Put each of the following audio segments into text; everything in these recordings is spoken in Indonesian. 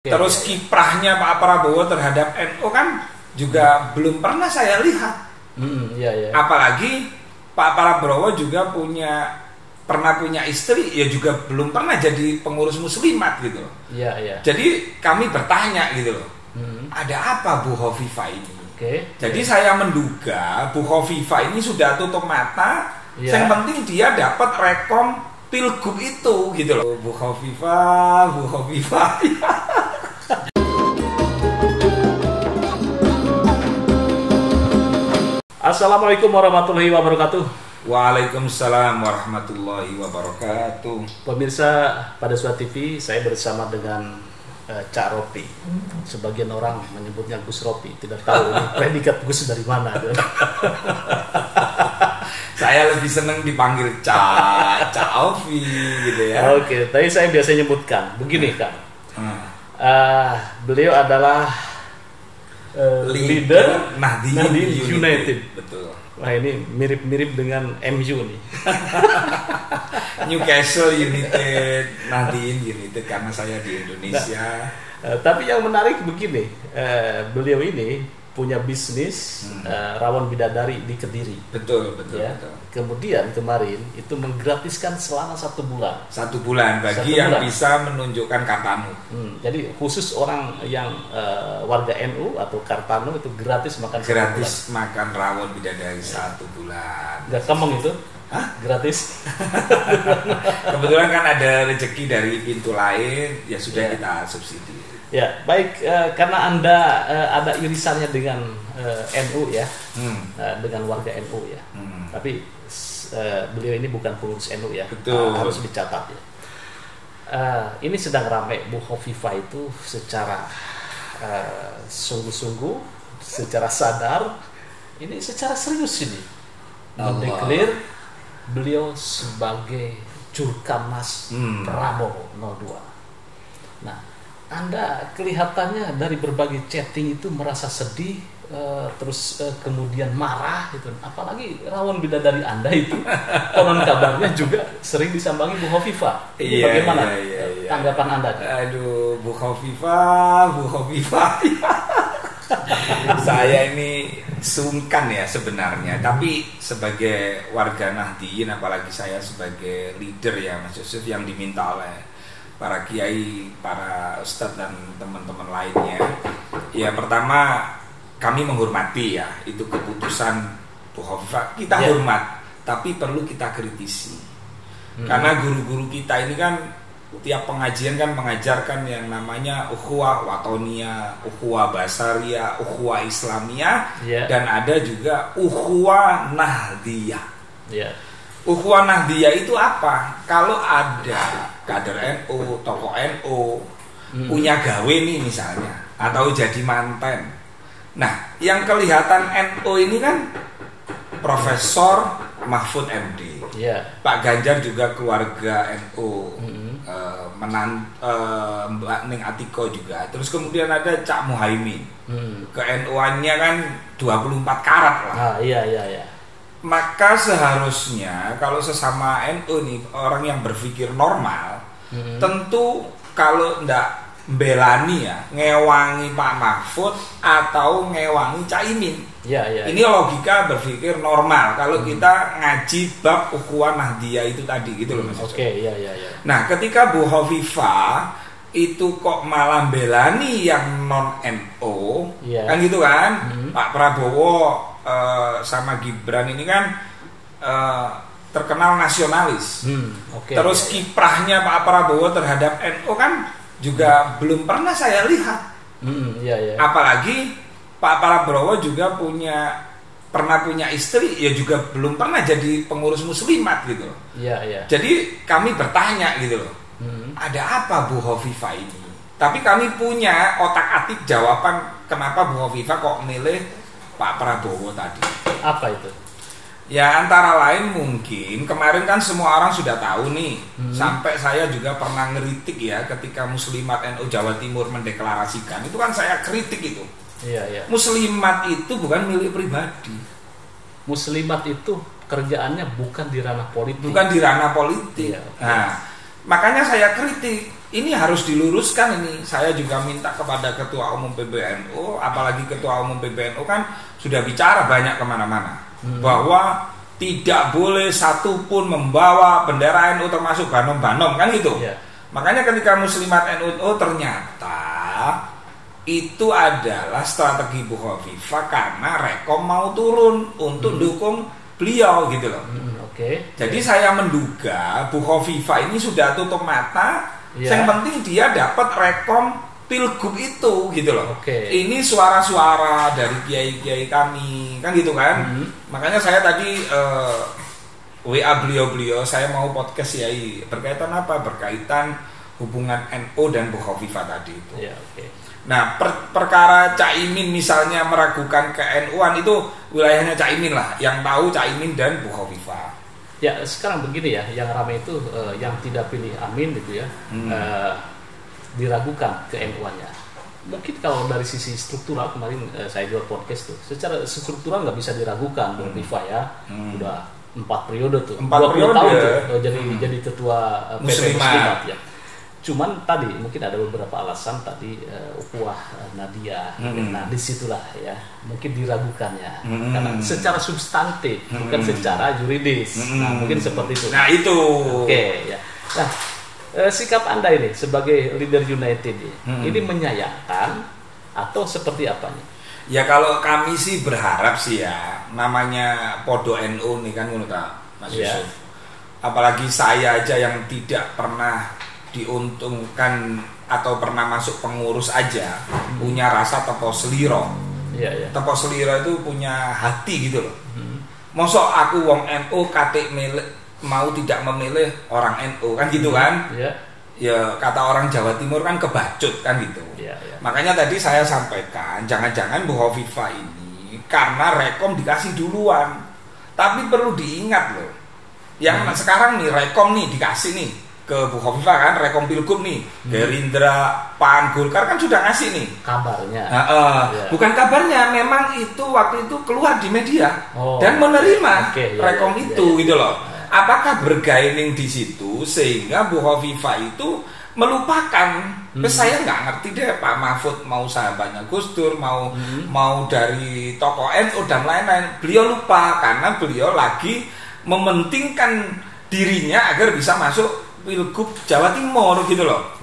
Terus kiprahnya Pak Prabowo terhadap NU kan juga belum pernah saya lihat. Apalagi Pak Prabowo juga pernah punya istri, ya juga belum pernah jadi pengurus muslimat gitu. Jadi kami bertanya gitu loh, ada apa Bu Hovifah ini? Jadi saya menduga Bu Hovifah ini sudah tutup mata. Yang penting dia dapat rekom pilgub itu gitu loh. Bu Hovifah, Bu Hovifah. Assalamualaikum warahmatullahi wabarakatuh. Waalaikumsalam warahmatullahi wabarakatuh. Pemirsa pada Suara TV, saya bersama dengan Cak Ropi. Sebagian orang menyebutnya Gus Ropi, tidak tahu ini predikat Gus dari mana. Saya lebih seneng dipanggil Cak Ovi gitu ya. Oke, tadi saya biasa nyebutkan begini kan. Beliau adalah leader Nahdien United. Betul. Wah, ini mirip-mirip dengan MU nih. Newcastle United, Nahdien United karena saya di Indonesia. Tapi yang menarik begini, beliau ini punya bisnis rawon bidadari di Kediri. Betul. Kemudian kemarin itu menggratiskan selama 1 bulan. 1 bulan bagi yang bisa menunjukkan Kartanu. Jadi khusus orang yang warga NU atau Kartanu itu gratis makan. Gratis makan rawon bidadari 1 bulan. Gak kemeng itu? Hah? Gratis. Kebetulan kan ada rezeki dari pintu lain, ya sudah kita subsidi. Ya, baik, karena Anda ada irisannya dengan NU ya, dengan warga NU ya. Tapi beliau ini bukan pengurus NU ya. Betul. Harus dicatat ya. Ini sedang ramai Bu Hovifah itu secara sungguh-sungguh, secara sadar, ini secara serius ini mendeklar beliau sebagai Jurkamas Prabowo 02. Nah, Anda kelihatannya dari berbagai chatting itu merasa sedih, terus kemudian marah gitu. Apalagi rawon bidadari Anda itu konon kabarnya juga sering disambangi Bu Hovifah. Ini bagaimana tanggapan Anda? Aduh, Bu Hovifah. Saya ini sungkan ya sebenarnya, tapi sebagai warga Nahdien, apalagi saya sebagai leader ya Mas Yusuf, yang diminta oleh para kiai, para ustadz dan teman-teman lainnya. Ya pertama, kami menghormati ya itu keputusan Bu Hovifah. Kita hormat, tapi perlu kita kritisi. Karena guru-guru kita ini kan tiap pengajian kan mengajarkan yang namanya ukhuwah watoniyah, ukhuwah basariyah, ukhuwah islamiyah, dan ada juga ukhuwah nahdiyah. Ukhuwah nahdiyah itu apa? Kalau ada kader NU, tokoh NU punya gawe nih misalnya, atau jadi manten. Nah, yang kelihatan NU ini kan Profesor Mahfud MD, Pak Ganjar juga keluarga NU, Mbak Ning Atiko juga. Terus kemudian ada Cak Muhaimin, ke NU-annya kan 24 karat lah. Maka seharusnya kalau sesama NU nih, orang yang berpikir normal, tentu kalau ndak belani ya, ngewangi Pak Mahfud atau ngewangi Caimin. Ini logika berpikir normal kalau kita ngaji bab ukhuwah nahdiyah itu tadi gitu loh Mas. Nah, ketika Bu Hovifah itu kok malah belani yang non NU, kan gitu kan? Pak Prabowo sama Gibran ini kan terkenal nasionalis. Terus kiprahnya Pak Prabowo terhadap NU kan juga belum pernah saya lihat. Apalagi Pak Prabowo juga pernah punya istri, ya juga belum pernah jadi pengurus muslimat gitu. Jadi kami bertanya gitu loh, ada apa Bu Hovifah ini? Tapi kami punya otak-atik jawaban kenapa Bu Hovifah kok milih Pak Prabowo tadi. Apa itu? Ya antara lain mungkin kemarin kan semua orang sudah tahu nih, sampai saya juga pernah ngeritik ya ketika Muslimat NU Jawa Timur mendeklarasikan, itu kan saya kritik itu. Muslimat itu bukan milik pribadi. Muslimat itu kerjaannya bukan di ranah politik. Nah, makanya saya kritik ini harus diluruskan ini. Saya juga minta kepada Ketua Umum PBNU, apalagi Ketua Umum PBNU kan sudah bicara banyak kemana-mana bahwa tidak boleh satupun membawa bendera NU termasuk banom-banom kan gitu. Makanya ketika Muslimat NU ternyata itu adalah strategi Bu Hovifah karena Rekom mau turun untuk dukung beliau gitu loh. Jadi saya menduga Bu Hovifah ini sudah tutup mata. Yang penting dia dapat Rekom Pilgub itu gitu loh. Ini suara-suara dari kiai-kiai kami kan gitu kan. Makanya saya tadi WA beliau-beliau, saya mau podcast Yai. Berkaitan apa? Berkaitan hubungan NU dan Bu Hovifah tadi itu. Nah, perkara Caimin misalnya meragukan ke NU-an itu wilayahnya Caimin lah, yang tahu Caimin dan Bu Hovifah. Ya, sekarang begini ya, yang ramai itu yang tidak pilih Amin gitu ya, diragukan ke NU-nya. Mungkin kalau dari sisi struktural kemarin saya jual podcast tuh, secara struktural nggak bisa diragukan Bu Hovifah ya, udah 4 periode tuh, 4 periode tahun tuh jadi ketua Muslimat ya. Cuman tadi mungkin ada beberapa alasan tadi ukhuwah Nahdiyah. Nah disitulah ya mungkin diragukannya karena secara substantif bukan secara yuridis. Nah mungkin seperti itu. Nah itu. Ya. Nah sikap Anda ini sebagai leader United ini menyayangkan atau seperti apanya? Ya kalau kami sih berharap sih ya, namanya Podo NU nih kan menurut Mas Yusuf. Apalagi saya aja yang tidak pernah diuntungkan atau pernah masuk pengurus aja punya rasa tepo seliro. Tepo seliro itu punya hati gitu loh. Mosok aku wong NU katik mau tidak memilih orang NU kan gitu kan. Ya kata orang Jawa Timur kan kebacut kan gitu. Makanya tadi saya sampaikan jangan-jangan Bu Hovifah ini karena Rekom dikasih duluan. Tapi perlu diingat loh, yang sekarang nih Rekom nih dikasih nih ke Bu Hovifah kan, Rekom Pilgub nih, Gerindra, PAN, Golkar kan sudah ngasih nih kabarnya. Bukan kabarnya, memang itu waktu itu keluar di media dan menerima Rekom itu gitu loh. Apakah bergaining di situ sehingga Bu Hovifah itu melupakan? Saya nggak ngerti deh Pak Mahfud mau sahabatnya Gus Dur, mau dari tokoh NU dan lain-lain. Beliau lupa karena beliau lagi mementingkan dirinya agar bisa masuk Pilgub Jawa Timur gitu loh.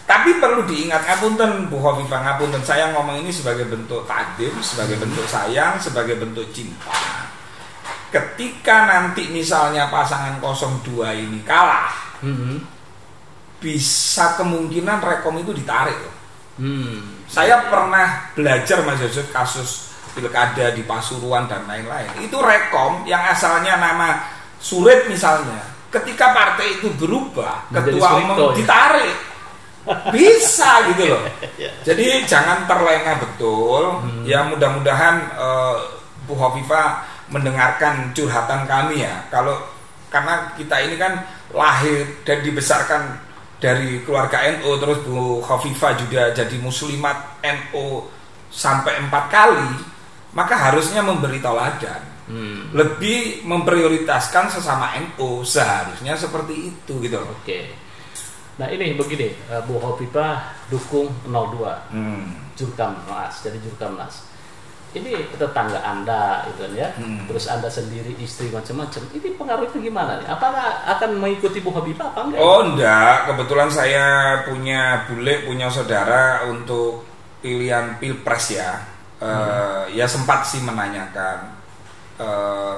Tapi perlu diingat, ngapunten Bu Hovifah, ngapunten, saya ngomong ini sebagai bentuk takdim, sebagai bentuk sayang, sebagai bentuk cinta. Ketika nanti misalnya pasangan 02 ini kalah, bisa kemungkinan Rekom itu ditarik loh. Saya pernah belajar Mas Yusuf kasus pilkada di Pasuruan dan lain-lain. Itu Rekom yang asalnya nama Surit misalnya, ketika partai itu berubah, ketua umum ditarik, bisa gitu loh. Jadi jangan terlena betul. Ya mudah-mudahan Bu Hovifah mendengarkan curhatan kami ya. Karena kita ini kan lahir dan dibesarkan dari keluarga NU, terus Bu Hovifah juga jadi Muslimat NU sampai 4 kali, maka harusnya memberi teladan. Lebih memprioritaskan sesama NU, seharusnya seperti itu gitu. Nah ini begini, Bu Hovifah dukung 02 Jurkamnas, jadi Jurkamnas. Ini tetangga Anda itu kan ya, terus Anda sendiri istri macam-macam. Ini pengaruhnya gimana nih? Apakah akan mengikuti Bu Hovifah apa enggak? Oh enggak, kebetulan saya punya bule, punya saudara untuk pilihan pilpres ya. Ya sempat sih menanyakan,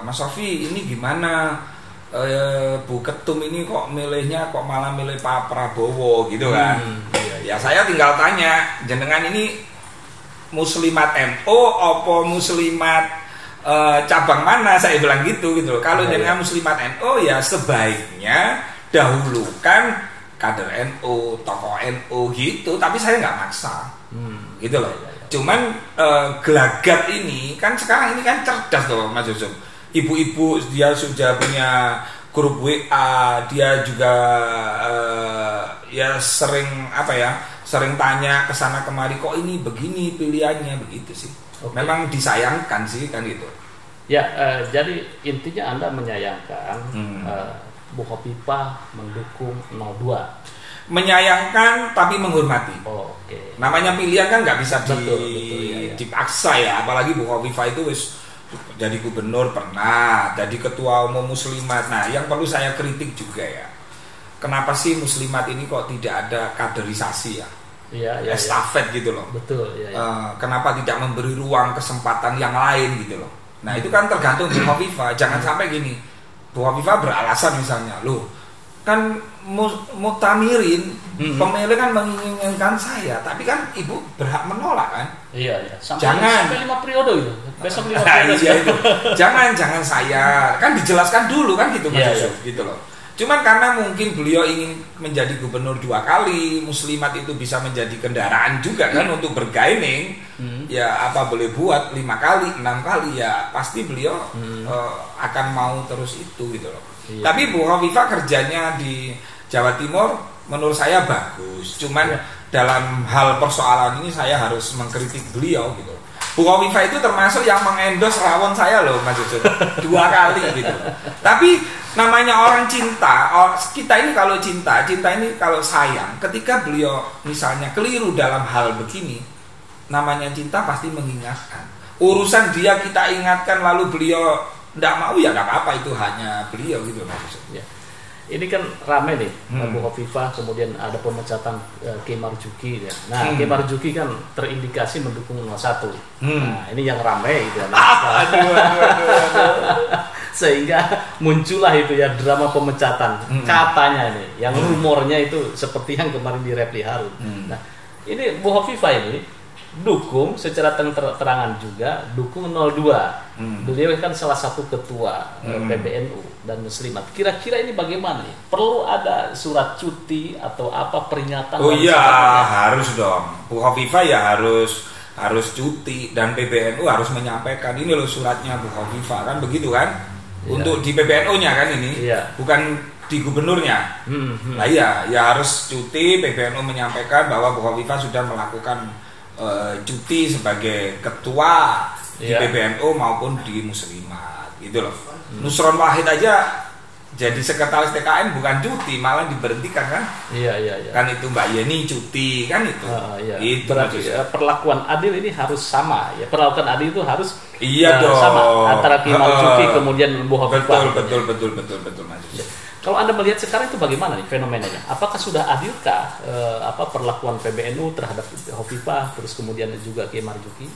Mas Sofi ini gimana, Bu Ketum ini kok milihnya kok malah milih Pak Prabowo gitu kan. Ya saya tinggal tanya, jenengan ini Muslimat NU opo Muslimat cabang mana, saya bilang gitu Kalau jenengan Muslimat NU ya sebaiknya dahulukan kader NU, tokoh NU gitu, tapi saya nggak maksa gitu loh. Cuman gelagat ini kan sekarang ini kan cerdas loh Mas Yusuf. Ibu-ibu dia sudah punya grup WA, dia juga ya sering sering tanya kesana kemari, kok ini begini pilihannya begitu sih. Memang disayangkan sih kan gitu. Ya jadi intinya Anda menyayangkan Bu Hovifah mendukung 02. menyayangkan tapi menghormati. Namanya pilihan kan nggak bisa dipaksa ya, apalagi Bu Hovifah itu wis jadi gubernur pernah, jadi ketua umum Muslimat. Nah, yang perlu saya kritik juga ya, kenapa sih Muslimat ini kok tidak ada kaderisasi ya? Estafet gitu loh. Betul. Kenapa tidak memberi ruang kesempatan yang lain gitu loh? Nah, itu kan tergantung Bu Hovifah. Jangan sampai gini, Bu Hovifah beralasan misalnya, loh kan mutamirin pemilih kan menginginkan saya, tapi kan ibu berhak menolak kan? Iya. Sampai 5 periode itu. Besok 5 periode. Iya itu. Jangan saya kan dijelaskan dulu kan gitu Mas Yusuf gitu loh. Cuman karena mungkin beliau ingin menjadi gubernur 2 kali, Muslimat itu bisa menjadi kendaraan juga kan untuk bergaining. Ya apa boleh buat 5 kali, 6 kali ya pasti beliau akan mau terus itu gitu loh. Tapi Bu Hovifah kerjanya di Jawa Timur menurut saya bagus. Cuman dalam hal persoalan ini saya harus mengkritik beliau gitu. Bu Hovifah itu termasuk yang mengendos rawon saya loh Mas Yusuf 2 kali gitu. Tapi namanya orang cinta, kita ini kalau cinta ini kalau sayang, ketika beliau misalnya keliru dalam hal begini, namanya cinta pasti mengingatkan. Urusan dia kita ingatkan lalu beliau tidak mau ya tidak apa-apa, itu hanya beliau gitu maksudnya. Ini kan rame nih Bu Hovifah, kemudian ada pemecatan Kiai Marzuki ya. Nah, Kiai Marzuki kan terindikasi mendukung 01. Nah, ini yang rame gitu ya. Sehingga muncullah itu ya drama pemecatan. Katanya ini, yang rumornya itu seperti yang kemarin di Repli Harun. Nah, ini Bu Hovifah ini dukung secara terang-terangan juga dukung 02. Beliau kan salah satu ketua PBNU dan Muslimat. Kira-kira ini bagaimana nih? Perlu ada surat cuti atau apa peringatan? Oh iya, harus dong. Bu Hovifah ya harus cuti dan PBNU harus menyampaikan ini loh suratnya Bu Hovifah kan begitu kan? Untuk di PBNU-nya kan ini, bukan di gubernurnya. Nah iya, ya harus cuti. PBNU menyampaikan bahwa Bu Hovifah sudah melakukan cuti sebagai ketua di PBNU maupun di Muslimat gitu loh. Nusron Wahid aja jadi sekretaris TKN bukan cuti, malah diberhentikan kan? Iya. Kan itu Mbak Yeni cuti kan itu. Itu berarti perlakuan adil ini harus sama ya. Perlakuan adil itu harus dong. Sama antara Kiai Marzuki kemudian Bu Hovifah. Betul Mas. Kalau Anda melihat sekarang itu bagaimana nih fenomenanya? Apakah sudah adilkah perlakuan PBNU terhadap Hovifah terus kemudian juga Kiai Marzuki?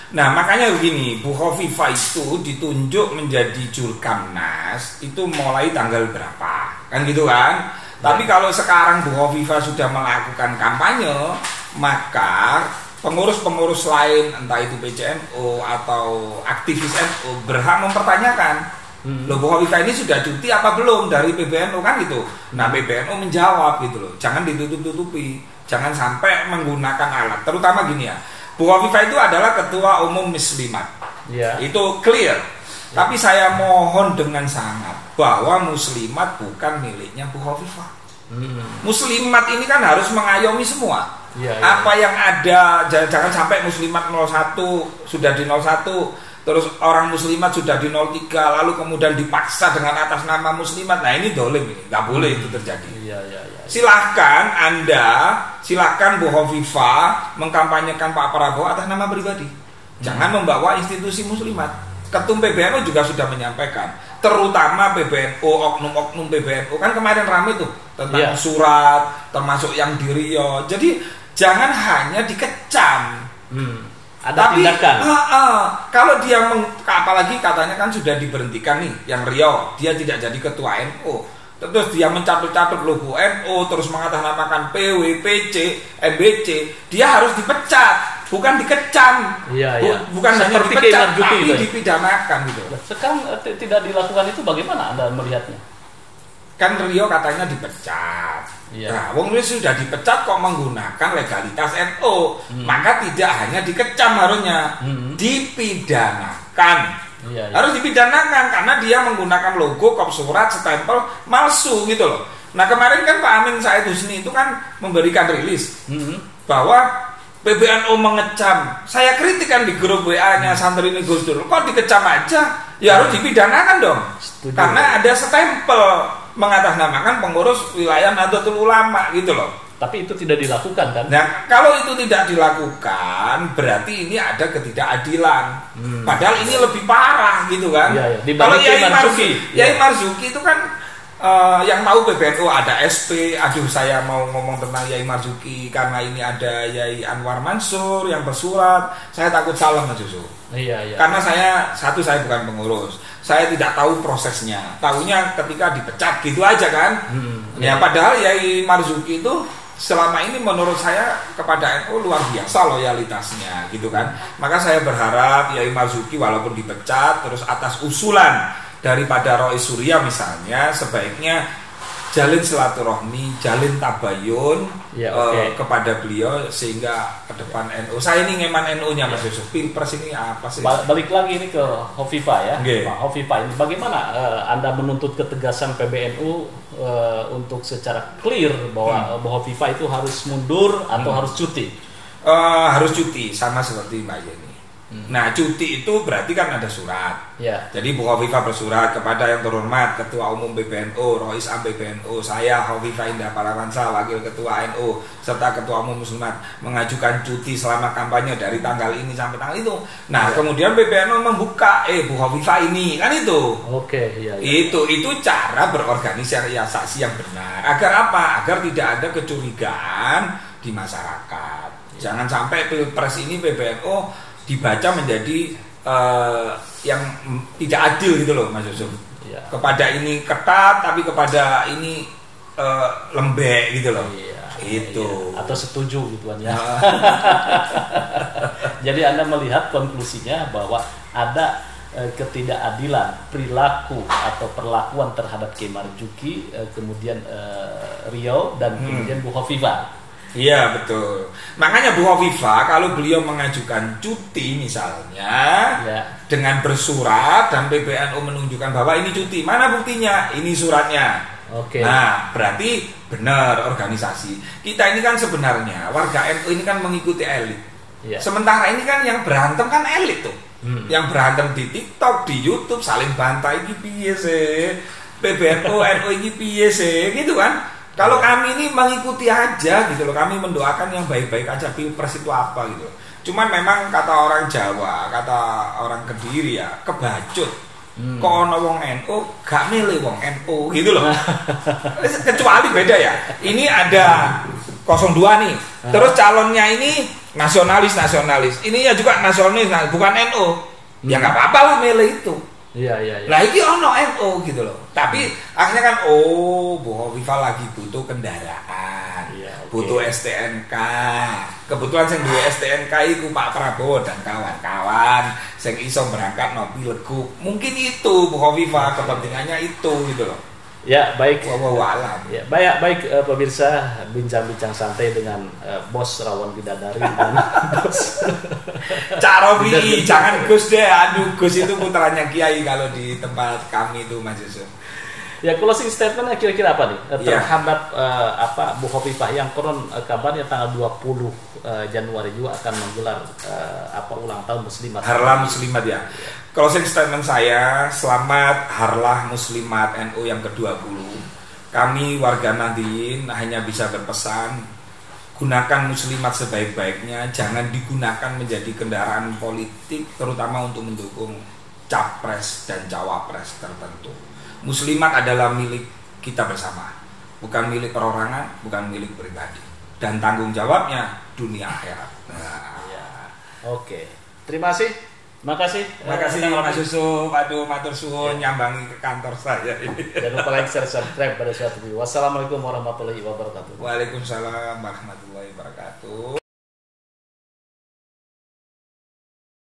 Nah makanya begini, Bu Hovifah itu ditunjuk menjadi Jurkamnas itu mulai tanggal berapa? Kan gitu kan? Tapi kalau sekarang Bu Hovifah sudah melakukan kampanye, maka pengurus-pengurus lain entah itu PCNU atau aktivis NU berhak mempertanyakan, loh Bu Hovifah ini sudah cuti apa belum dari PBNU kan gitu. Nah PBNU menjawab gitu loh, jangan ditutup-tutupi, jangan sampai menggunakan alat. Terutama gini ya, Bu Hovifah itu adalah ketua umum Muslimat, itu clear. Tapi saya mohon dengan sangat bahwa Muslimat bukan miliknya Bu Hovifah. Muslimat ini kan harus mengayomi semua. Apa yang ada, jangan sampai Muslimat 01 sudah di 01, terus orang Muslimat sudah di 03, lalu kemudian dipaksa dengan atas nama Muslimat. Nah ini dolim, nggak boleh itu terjadi. Silahkan Bu Hovifah mengkampanyekan Pak Prabowo atas nama pribadi. Jangan membawa institusi Muslimat. Ketum PBNU juga sudah menyampaikan, terutama PBNU, oknum-oknum PBNU kan kemarin ramai tuh tentang surat, termasuk yang di Riau. Jadi jangan hanya dikecam. Ada tindakan. Kalau dia apalagi katanya kan sudah diberhentikan nih yang Riau, dia tidak jadi ketua NU. Terus dia mencatut-catut logo NU, terus mengatasnamakan PW, PC, MBC, dia harus dipecat, bukan dikecam. Bukan hanya dipecat, tapi dipidanakan gitu. Sekarang tidak dilakukan itu, bagaimana Anda melihatnya? Kan Rio katanya dipecat. Nah, wong Rio sudah dipecat kok menggunakan legalitas NU, maka tidak hanya dikecam harusnya, dipidanakan. Harus dipidanakan karena dia menggunakan logo, kop surat, stempel palsu gitu loh. Nah kemarin kan Pak Amin Said Husni itu kan memberikan rilis bahwa PBNU mengecam. Saya kritikan di grup WA-nya santri ini Gus Dur, kok dikecam aja? Ya harus dipidanakan dong. Karena ada stempel mengatasnamakan pengurus wilayah Nahdlatul Ulama gitu loh. Tapi itu tidak dilakukan kan? Nah, kalau itu tidak dilakukan, berarti ini ada ketidakadilan. Padahal ini lebih parah gitu kan. Ya, ya. Kalau Yai Marzuki itu kan yang tahu PBNU ada SP. Aduh, saya mau ngomong tentang Yai Marzuki karena ini ada Yai Anwar Mansur yang bersurat. Saya takut salah Mas Yusuf. Iya. Karena saya bukan pengurus. Saya tidak tahu prosesnya. Tahunya ketika dipecat gitu aja kan. Ya padahal Yai Marzuki itu selama ini menurut saya kepada NU luar biasa loyalitasnya gitu kan. Maka saya berharap Yai Marzuki walaupun dipecat terus atas usulan daripada Rois Surya misalnya sebaiknya jalin silaturahmi, jalin tabayun kepada beliau sehingga ke depan NU. Saya ini ngeman NU-nya Mas Yusuf. Pilpres ini apa sih? Balik lagi ini ke Hovifah ya. Pak Hovifah ini bagaimana Anda menuntut ketegasan PBNU untuk secara clear bahwa Hovifah itu harus mundur atau harus cuti? Harus cuti sama seperti Mbak Yeni. Nah, cuti itu berarti kan ada surat. Ya. Jadi Bu Hovifah bersurat kepada yang terhormat Ketua Umum PBNU, Rois Am PBNU, saya Hovifah Indah Parawansa, Wakil Ketua NU, serta Ketua Umum Muslimat mengajukan cuti selama kampanye dari tanggal ini sampai tanggal itu. Nah, kemudian PBNU membuka Bu Hovifah ini, kan itu. Oke, iya. Itu cara berorganisasi yang benar. Agar apa? Agar tidak ada kecurigaan di masyarakat. Jangan sampai Pilpres ini PBNU dibaca menjadi yang tidak adil gitu loh Mas Yusuf. Ya. Kepada ini ketat tapi kepada ini lembek gitu loh. Itu. Atau setuju gitu kan ya. Jadi Anda melihat konklusinya bahwa ada ketidakadilan perilaku atau perlakuan terhadap Kiai Marzuki, kemudian Riau dan kemudian Bu Hovifah. Iya betul. Makanya Bu Hovifah kalau beliau mengajukan cuti misalnya dengan bersurat dan PBNU menunjukkan bahwa ini cuti, mana buktinya? Ini suratnya. Oke. Nah berarti benar organisasi. Kita ini kan sebenarnya warga NU ini kan mengikuti elit. Sementara ini kan yang berantem kan elit tuh. Yang berantem di TikTok, di YouTube saling bantai iki piye sih? PBNU NU iki piye sih? Gitu kan. Kalau kami ini mengikuti aja gitu loh, kami mendoakan yang baik-baik aja, Pilpres itu apa gitu. Cuman memang kata orang Jawa, kata orang Kediri ya, kebacut. Kok ono wong NU gak milih wong NU gitu loh. Kecuali beda ya. Ini ada 02 nih. Terus calonnya ini nasionalis. Ini ya juga nasionalis, bukan NU. Ya nggak apa-apa lah milih itu. Iya. Nah ini ono NU gitu loh. Tapi akhirnya kan Bu Hovifah lagi butuh kendaraan, butuh STNK. Kebetulan yang duwe STNK itu Pak Prabowo dan kawan-kawan yang iso berangkat nopi legu. Mungkin itu Bu Hovifah kepentingannya itu gitu loh. Ya baik. Ya, baik pemirsa, bincang-bincang santai dengan bos Rawon Bidadari dan bos Carobi, jangan Gus deh. Aduh, Gus itu putranya Kiai kalau di tempat kami itu Mas Yusuf. Ya closing statementnya kira-kira apa nih terhadap Bu Hovifah yang konon kabarnya tanggal 20 Januari juga akan menggelar ulang tahun Muslimat. Harlah Muslimat ya. Closing statement saya, selamat Harlah Muslimat NU yang ke-20. Kami warga Nahdien hanya bisa berpesan, gunakan Muslimat sebaik-baiknya, jangan digunakan menjadi kendaraan politik terutama untuk mendukung capres dan cawapres tertentu. Muslimat adalah milik kita bersama, bukan milik perorangan, bukan milik pribadi, dan tanggung jawabnya dunia akhirat. Oke. Terima kasih. Makasih Mas Yusuf. Aduh matur suwun nyambangi ke kantor saya ini. Jangan lupa like, share, subscribe pada suatu video. Wassalamualaikum warahmatullahi wabarakatuh. Waalaikumsalam warahmatullahi wabarakatuh.